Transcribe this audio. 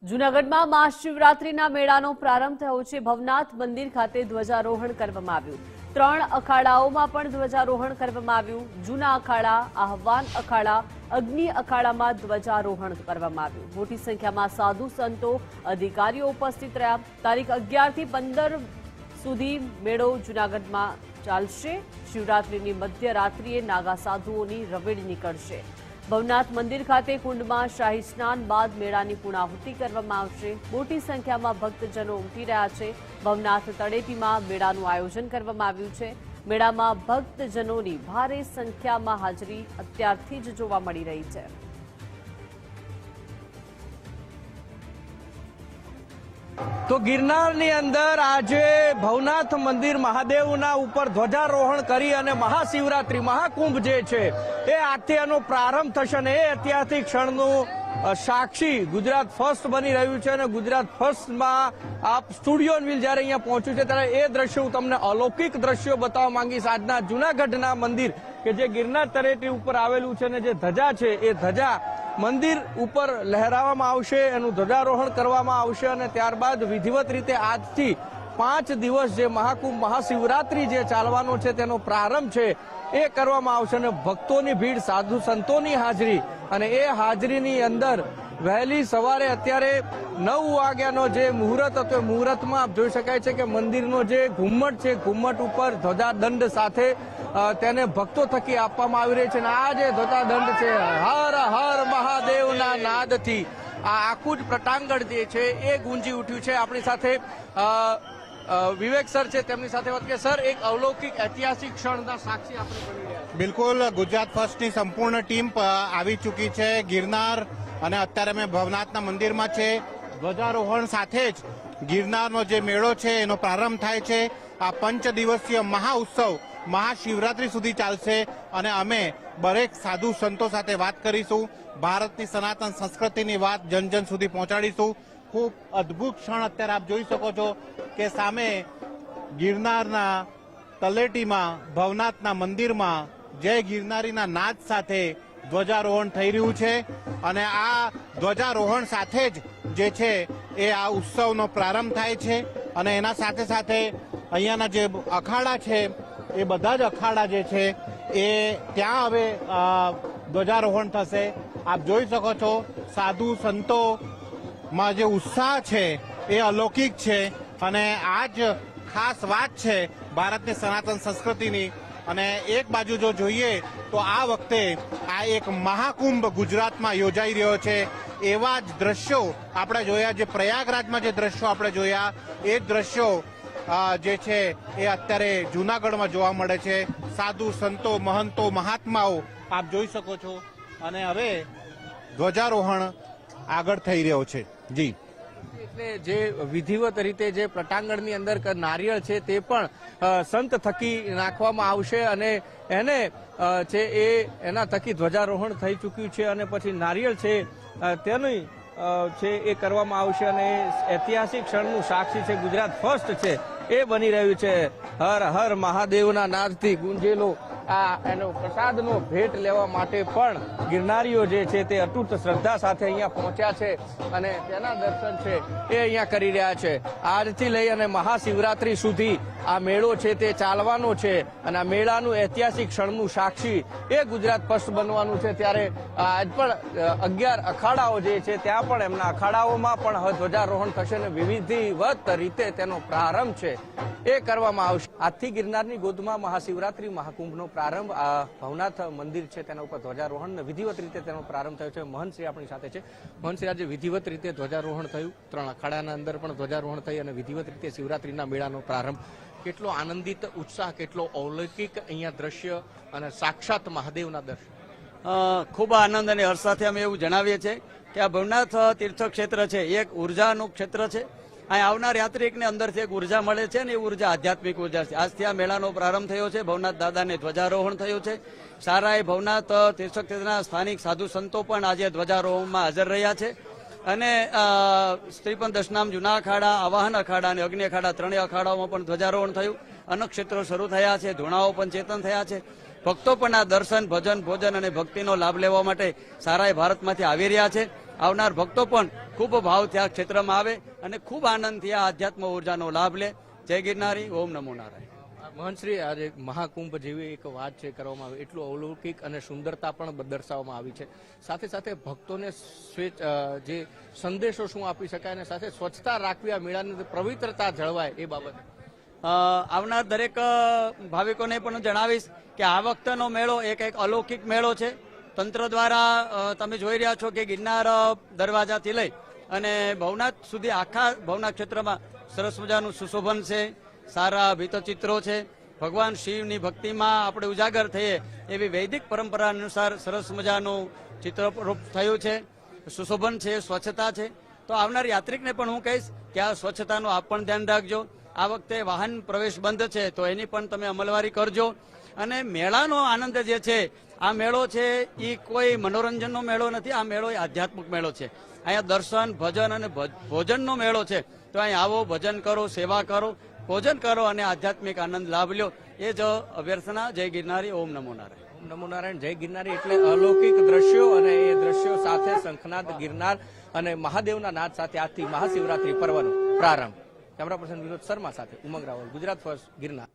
જૂનાગઢમાં મહાશિવરાત્રીના મેળાનો પ્રારંભ થયો છે। ભવનાથ મંદિર ખાતે ધ્વજારોહણ કરવામાં આવ્યું। 3 અખાડાઓમાં પણ ધ્વજારોહણ કરવામાં આવ્યું। જૂના અખાડા, આહવાન અખાડા, અગ્નિ અખાડામાં ધ્વજારોહણ કરવામાં આવ્યું। મોટી સંખ્યામાં સાધુ સંતો, અધિકારીઓ ઉપસ્થિત રહ્યા। તારીખ 11 થી 15 સુધી મેળો જૂનાગઢમાં ચાલશે। શિવરાત્રીની મધ્યરાત્રિએ નાગા સાધુઓની રવેડ નીકળશે। ભવનાથ મંદિર ખાતે કુંડમાં શાહી સ્નાન બાદ મેળાની પૂર્ણાહુતિ કરવામાં આવશે। મોટી સંખ્યામાં ભક્તજનો ઉમટી રહ્યા છે। ભવનાથ તળેટીમાં મેળાનું આયોજન કરવામાં આવ્યું છે। મેળામાં ભક્તજનોની ભારે સંખ્યામાં હાજરી અત્યારથી જ જોવા મળી રહી છે। તો ગિરનારની અંદર આજે ભવનાથ મંદિર મહાદેવના ઉપર ધ્વજારોહણ કરી અને મહાશિવરાત્રી મહાકુંભ જે છે એ આજથી એનો પ્રારંભ થશે અને એ ઐતિહાસિક ક્ષણનું સાક્ષી ગુજરાત ફર્સ્ટ બની રહ્યું છે। અને ગુજરાત ફર્સ્ટમાં આપ સ્ટુડિયો વ્હીલ જ્યારે અહીંયા પહોંચ્યું છે ત્યારે એ દ્રશ્યો હું તમને અલૌકિક દ્રશ્યો બતાવવા માંગીશ। આજના જૂનાગઢના મંદિર કે જે ગિરનાર તળેટી ઉપર આવેલું છે અને જે ધજા છે એ ધજા મંદિર ઉપર લહેરાવવામાં આવશે, એનું ધ્વજારોહણ કરવામાં આવશે અને ત્યારબાદ વિધિવત રીતે આજથી 5 દિવસ જે મહાકુંભ મહાશિવરાત્રી જે ચાલવાનો છે તેનો પ્રારંભ છે એ કરવામાં આવશે। અને ભક્તોની ભીડ, સાધુ સંતોની હાજરી અને એ હાજરીની અંદર વહેલી સવારે અત્યારે 9 વાગ્યાનો જે મુહૂર્ત હતો એ મુહૂર્તમાં આપ જોઈ શકાય છે કે મંદિરનો જે ઘુમ્મટ છે, ઘુમ્મટ ઉપર ધ્વજાદંડ સાથે તેને ભક્તો થકી આપવામાં આવી રહી છે। અને આ જે ધ્વજાદંડ છે હર હર મહાદેવના નાદથી આ આખું જ પ્રટાંગણ જે છે એ ગુંજી ઉઠ્યું છે। આપણી સાથે વિવેક સર છે, તેમની સાથે વાત કરીએ। સર, એક અલૌકિક ઐતિહાસિક ક્ષણના સાક્ષી આપણે બની રહ્યા। બિલકુલ, ગુજરાત ફર્સ્ટની સંપૂર્ણ ટીમ આવી ચૂકી છે ગિરનાર અને અત્યારે અમે ભવનાથના મંદિરમાં છે। ધ્વજારોહણ સાથે જ ગિરનારનો જે મેળો છે એનો પ્રારંભ થાય છે। આ 5 દિવસીય મહાઉત્સવ મહાશિવરાત્રી સુધી ચાલશે અને અમે દરેક સાધુ સંતો સાથે વાત કરીશું, ભારતની સનાતન સંસ્કૃતિની વાત જન જન સુધી પહોંચાડીશું। ખૂબ અદ્ભુત ક્ષણ અત્યારે આપ જોઈ શકો છો કે સામે ગિરનારના તળેટીમાં ભવનાથના મંદિરમાં જય ગિરનારીના નાદ સાથે ધ્વજારોહણ થઈ રહ્યું છે અને આ ધ્વજારોહણ સાથે જ જે છે એ આ ઉત્સવનો પ્રારંભ થાય છે। અને એના સાથે સાથે અહીંયાના જે અખાડા છે એ બધા જ અખાડા જે છે એ ત્યાં હવે ધ્વજારોહણ થશે। આપ જોઈ શકો છો સાધુ સંતોમાં જે ઉત્સાહ છે એ અલૌકિક છે અને આ જ ખાસ વાત છે ભારતની સનાતન સંસ્કૃતિની। અને એક બાજુ જો જોઈએ તો આ વખતે આ એક મહાકુંભ ગુજરાતમાં યોજાઈ રહ્યો છે। એવા જ દ્રશ્યો આપણે જોયા, જે પ્રયાગરાજમાં જે દ્રશ્યો આપણે જોયા એ જ દ્રશ્યો જે છે એ અત્યારે જૂનાગઢમાં જોવા મળે છે। સાધુ સંતો, મહંતો, મહાત્માઓ આપ જોઈ શકો છો અને હવે ધ્વજારોહણ આગળ થઈ રહ્યો છે। જી, એટલે જે વિધિવત રીતે જે પ્રટાંગણની અંદર નારિયેળ છે તે પણ સંત થકી નાખવામાં આવશે અને એને છે એ એના થકી ધ્વજારોહણ થઈ ચૂક્યું છે અને પછી નારિયેળ છે તેની છે એ કરવામાં આવશે અને ઐતિહાસિક ક્ષણનું સાક્ષી છે ગુજરાત ફર્સ્ટ છે એ બની રહ્યું છે। હર હર મહાદેવના નાદથી ગુંજેલો આ એનો પ્રસાદનો ભેટ લેવા માટે પણ ગિરનારીઓ જે છે તે અતૂટ શ્રદ્ધા સાથે અહીંયા પહોંચ્યા છે અને તેના દર્શન છે એ અહીંયા કરી રહ્યા છે। આજથી લઈ અને મહાશિવરાત્રી સુધી આ મેળો છે તે ચાલવાનો છે અને આ મેળાનું ઐતિહાસિક ક્ષણનું સાક્ષી એ ગુજરાત ફર્સ્ટ બનવાનું છે। ત્યારે આજ પણ 11 અખાડાઓ જે છે ત્યાં પણ એમના અખાડાઓમાં પણ હવે ધ્વજારોહણ થશે અને વિધિવત રીતે તેનો પ્રારંભ છે એ કરવામાં આવશે। આજથી ગિરનારની ગોદમાં મહાશિવરાત્રી મહાકુંભનો પ્રારંભ આ ભવનાથ મંદિર છે તેના ઉપર ધ્વજારોહણ વિધિવત રીતે તેનો પ્રારંભ થયો છે। મહંતશ્રી આપણી સાથે છે। મહંતશ્રી, આજે વિધિવત રીતે ધ્વજારોહણ થયું, 3 અખાડાના અંદર પણ ધ્વજારોહણ થઈ અને વિધિવત રીતે શિવરાત્રીના મેળાનો પ્રારંભ, કેટલો આનંદિત ઉત્સાહ, કેટલો અલૌકિક અહીંયા દ્રશ્ય અને સાક્ષાત મહાદેવના દર્શન? ખૂબ આનંદ અને હર્ષ સાથે અમે એવું જણાવીએ છીએ કે આ ભવનાથ તીર્થક્ષેત્ર છે એક ઉર્જાનું ક્ષેત્ર છે। અહીં આવનાર યાત્રિકને અંદરથી એક ઉર્જા મળે છે અને એ ઉર્જા આધ્યાત્મિક ઉર્જા છે। આજથી આ મેળાનો પ્રારંભ થયો છે, ભવનાથ દાદાને ધ્વજારોહણ થયું છે। સારાએ ભવનાથ તીર્થક્ષેત્રના સ્થાનિક સાધુ સંતો પણ આજે ધ્વજારોહણમાં હાજર રહ્યા છે અને સ્ત્રીપંથ દશનામ, જૂના અખાડા, આવાહન અખાડા અને અગ્નિ અખાડા 3 અખાડાઓમાં પણ ધ્વજારોહણ થયું। અન્નક્ષેત્રો શરૂ થયા છે, ધૂણાઓ પણ ચેતન થયા છે। ભક્તો પણ આ દર્શન, ભજન, ભોજન અને ભક્તિનો લાભ લેવા માટે સારાએ ભારતમાંથી આવી રહ્યા છે। આવનાર ભક્તો પણ ખૂબ ભાવથી આ ક્ષેત્રમાં આવે અને ખૂબ આનંદથી આ આધ્યાત્મ ઉર્જાનો લાભ લે. જય ગિરનારી, ઓમ નમો નારાયણ. મહંતશ્રી, આજે મહાકુંભ જેવી એક વાત છે કરવામાં આવી, એટલું અલૌકિક અને સુંદરતા પણ દર્શાવવામાં આવી છે. સાથે સાથે ભક્તોને જે સંદેશો શું આપી શકાય અને સાથે સ્વચ્છતા રાખવી, આ મેળાની પવિત્રતા જળવાય એ બાબતે આવનાર દરેક ભાવિકોને પણ જણાવીશ કે આ વખતેનો મેળો એક અલૌકિક મેળો છે. તંત્ર દ્વારા તમે જોઈ રહ્યા છો કે ગિરનાર દરવાજાથી લઈ અને ભવનાથ સુધી આખા ભવનાથ ક્ષેત્રમાં સરસ મજાનું સુશોભન છે, સારા ભીતચિત્રો છે. ભગવાન શિવની ભક્તિમાં આપણે ઉજાગર થઈએ એવી વૈદિક પરંપરા અનુસાર સરસ મજાનું ચિત્રરૂપ થયું છે, સુશોભન છે, સ્વચ્છતા છે. તો આવનાર યાત્રિકને પણ હું કહીશ કે આ સ્વચ્છતાનું આપ પણ ધ્યાન રાખજો. આ વખતે વાહન પ્રવેશ બંધ છે તો એની પણ તમે અમલવારી કરજો. અને મેળાનો આનંદ જે છે, આ મેળો છે એ કોઈ મનોરંજનનો મેળો નથી, આ મેળો એ આધ્યાત્મિક મેળો છે. અહીંયા દર્શન, ભજન અને ભોજનનો મેળો છે. તો અહીં આવો, ભજન કરો, સેવા કરો, ભોજન કરો અને આધ્યાત્મિક આનંદ લાભ લ્યો. એ જ અભ્યર્થના. જય ગિરનારી, ઓમ નમો નારાયણ. ઓમ નમો નારાયણ. જય ગિરનારી એટલે અલૌકિક દ્રશ્યો અને એ દ્રશ્યો સાથે શંખનાદ ગિરનાર અને મહાદેવના નાદ સાથે આજથી મહાશિવરાત્રી પર્વનો પ્રારંભ. કેમેરા પર્સન વિનોદ શર્મા સાથે ઉમંગ રાવલ, ગુજરાત ફર્સ્ટ, ગિરનાર.